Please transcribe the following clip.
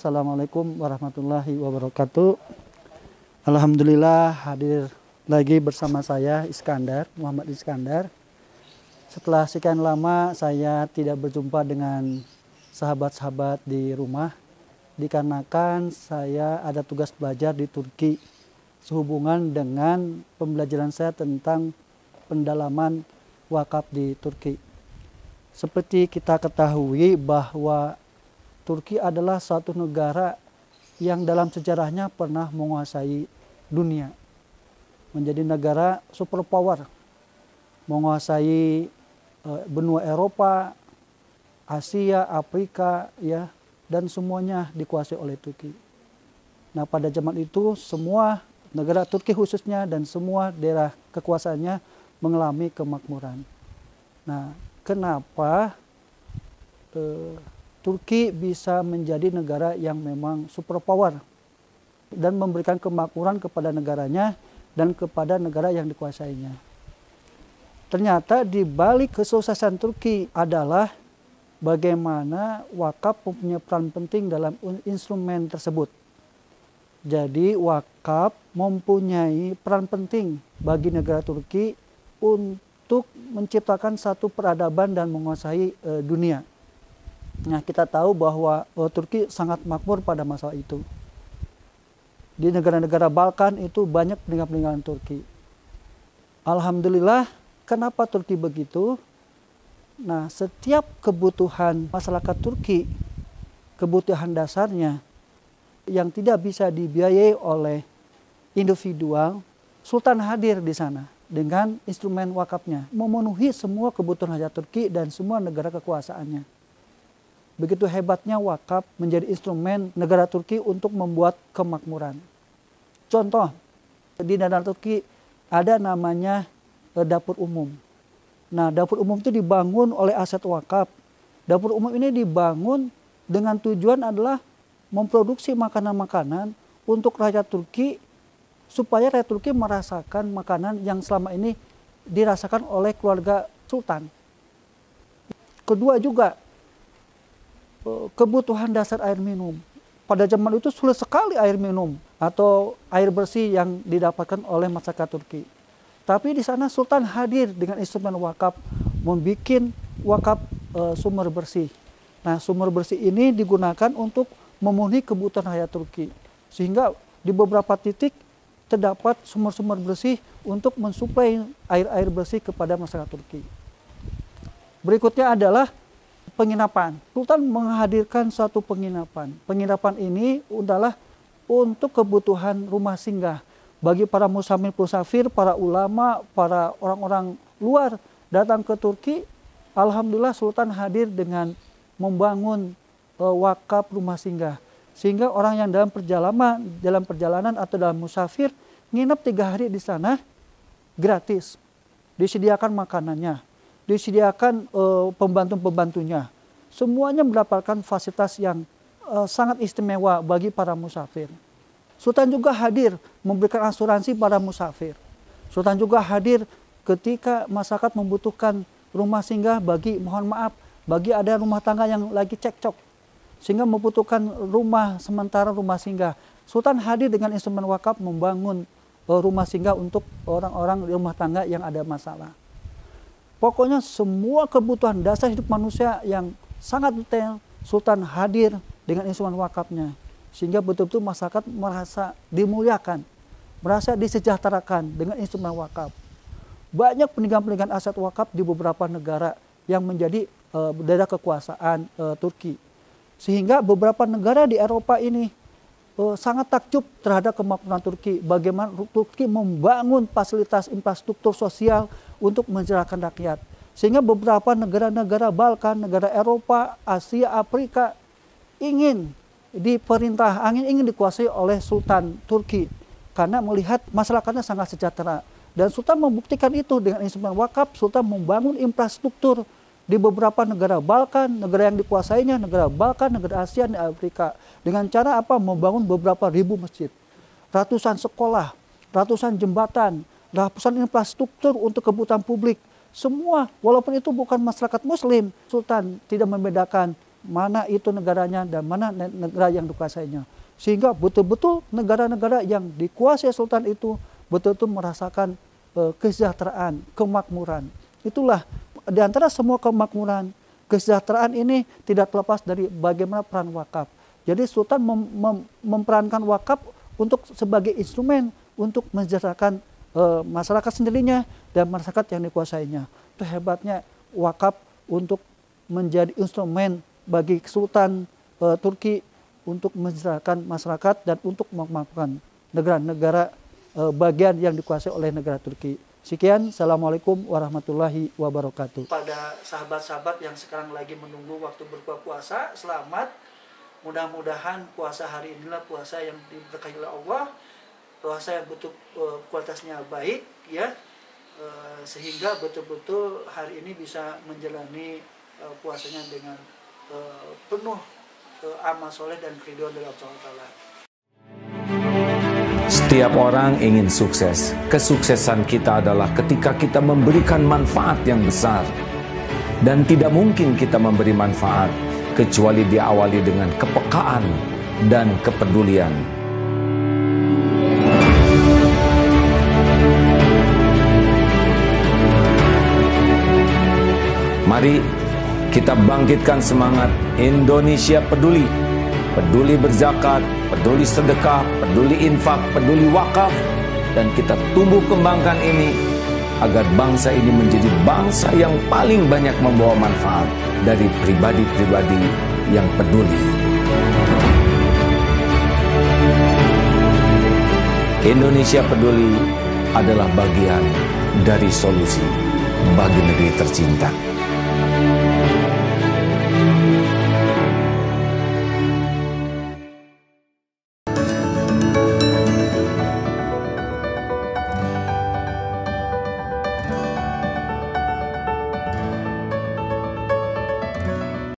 Assalamualaikum warahmatullahi wabarakatuh. Alhamdulillah hadir lagi bersama saya Muhammad Iskandar. Setelah sekian lama saya tidak berjumpa dengan sahabat-sahabat di rumah, dikarenakan saya ada tugas belajar di Turki sehubungan dengan pembelajaran saya tentang pendalaman wakaf di Turki. Seperti kita ketahui bahwa Turki adalah suatu negara yang dalam sejarahnya pernah menguasai dunia. Menjadi negara superpower, menguasai benua Eropa, Asia, Afrika, ya, dan semuanya dikuasai oleh Turki. Nah, pada zaman itu semua negara Turki khususnya dan semua daerah kekuasaannya mengalami kemakmuran. Nah, kenapa Turki bisa menjadi negara yang memang superpower dan memberikan kemakmuran kepada negaranya dan kepada negara yang dikuasainya? Ternyata di balik kesuksesan Turki adalah bagaimana wakaf mempunyai peran penting dalam instrumen tersebut. Jadi wakaf mempunyai peran penting bagi negara Turki untuk menciptakan satu peradaban dan menguasai dunia. Nah, kita tahu bahwa Turki sangat makmur pada masa itu. Di negara-negara Balkan itu banyak peninggalan Turki. Alhamdulillah, kenapa Turki begitu? Nah, setiap kebutuhan masyarakat Turki, kebutuhan dasarnya yang tidak bisa dibiayai oleh individual, Sultan hadir di sana dengan instrumen wakafnya, memenuhi semua kebutuhan rakyat Turki dan semua negara kekuasaannya. Begitu hebatnya wakaf menjadi instrumen negara Turki untuk membuat kemakmuran. Contoh, di negara Turki ada namanya dapur umum. Nah, dapur umum itu dibangun oleh aset wakaf. Dapur umum ini dibangun dengan tujuan adalah memproduksi makanan-makanan untuk rakyat Turki, supaya rakyat Turki merasakan makanan yang selama ini dirasakan oleh keluarga Sultan. Kedua juga, kebutuhan dasar air minum. Pada zaman itu sulit sekali air minum atau air bersih yang didapatkan oleh masyarakat Turki. Tapi di sana Sultan hadir dengan instrumen wakaf, membuat wakaf sumber bersih. Nah, sumber bersih ini digunakan untuk memenuhi kebutuhan rakyat Turki. Sehingga di beberapa titik terdapat sumber-sumber bersih untuk mensuplai air-air bersih kepada masyarakat Turki. Berikutnya adalah penginapan. Sultan menghadirkan suatu penginapan. Penginapan ini adalah untuk kebutuhan rumah singgah bagi para musafir, para ulama, para orang-orang luar datang ke Turki. Alhamdulillah Sultan hadir dengan membangun wakaf rumah singgah, sehingga orang yang dalam perjalanan atau dalam musafir nginep 3 hari di sana gratis, disediakan makanannya, disediakan pembantu-pembantunya, semuanya mendapatkan fasilitas yang sangat istimewa bagi para musafir. Sultan juga hadir memberikan asuransi pada musafir. Sultan juga hadir ketika masyarakat membutuhkan rumah singgah bagi, mohon maaf, bagi ada rumah tangga yang lagi cekcok, sehingga membutuhkan rumah sementara, rumah singgah. Sultan hadir dengan instrumen wakaf membangun rumah singgah untuk orang-orang rumah tangga yang ada masalah. Pokoknya semua kebutuhan dasar hidup manusia yang sangat detail, Sultan hadir dengan instrumen wakafnya. Sehingga betul-betul masyarakat merasa dimuliakan, merasa disejahterakan dengan instrumen wakaf. Banyak peninggalan-peninggalan aset wakaf di beberapa negara yang menjadi daerah kekuasaan Turki. Sehingga beberapa negara di Eropa ini sangat takjub terhadap kemakmuran Turki. Bagaimana Turki membangun fasilitas infrastruktur sosial untuk mencerahkan rakyat. Sehingga beberapa negara-negara Balkan, negara Eropa, Asia, Afrika ingin dikuasai oleh Sultan Turki. Karena melihat masyarakatnya sangat sejahtera. Dan Sultan membuktikan itu dengan instrumen wakaf. Sultan membangun infrastruktur di beberapa negara Balkan, negara yang dikuasainya, negara Balkan, negara Asia, dan Afrika. Dengan cara apa? Membangun beberapa ribu masjid, ratusan sekolah, ratusan jembatan, ratusan infrastruktur untuk kebutuhan publik. Semua, walaupun itu bukan masyarakat Muslim, Sultan tidak membedakan mana itu negaranya dan mana negara yang dikuasainya. Sehingga betul-betul negara-negara yang dikuasai sultan itu betul-betul merasakan kesejahteraan, kemakmuran. Itulah di antara semua kemakmuran, kesejahteraan ini tidak terlepas dari bagaimana peran wakaf. Jadi sultan memperankan wakaf untuk sebagai instrumen untuk mensejahterakan masyarakat sendirinya dan masyarakat yang dikuasainya. Itu hebatnya wakaf untuk menjadi instrumen bagi Sultan Turki untuk mensejahterakan masyarakat dan untuk memakmurkan negara-negara bagian yang dikuasai oleh negara Turki. Sekian, Assalamualaikum warahmatullahi wabarakatuh. Pada sahabat-sahabat yang sekarang lagi menunggu waktu berbuka puasa, selamat. Mudah-mudahan puasa hari inilah puasa yang diberkahi oleh Allah, puasa yang betul kualitasnya baik, ya, sehingga betul-betul hari ini bisa menjalani puasanya dengan penuh amal soleh dan keridhaan dari Allah Taala. Setiap orang ingin sukses. Kesuksesan kita adalah ketika kita memberikan manfaat yang besar. Dan tidak mungkin kita memberi manfaat kecuali diawali dengan kepekaan dan kepedulian. Mari kita bangkitkan semangat Indonesia peduli. Peduli berzakat, peduli sedekah, peduli infak, peduli wakaf. Dan kita tumbuh kembangkan ini agar bangsa ini menjadi bangsa yang paling banyak membawa manfaat dari pribadi-pribadi yang peduli. Indonesia peduli adalah bagian dari solusi bagi negeri tercinta.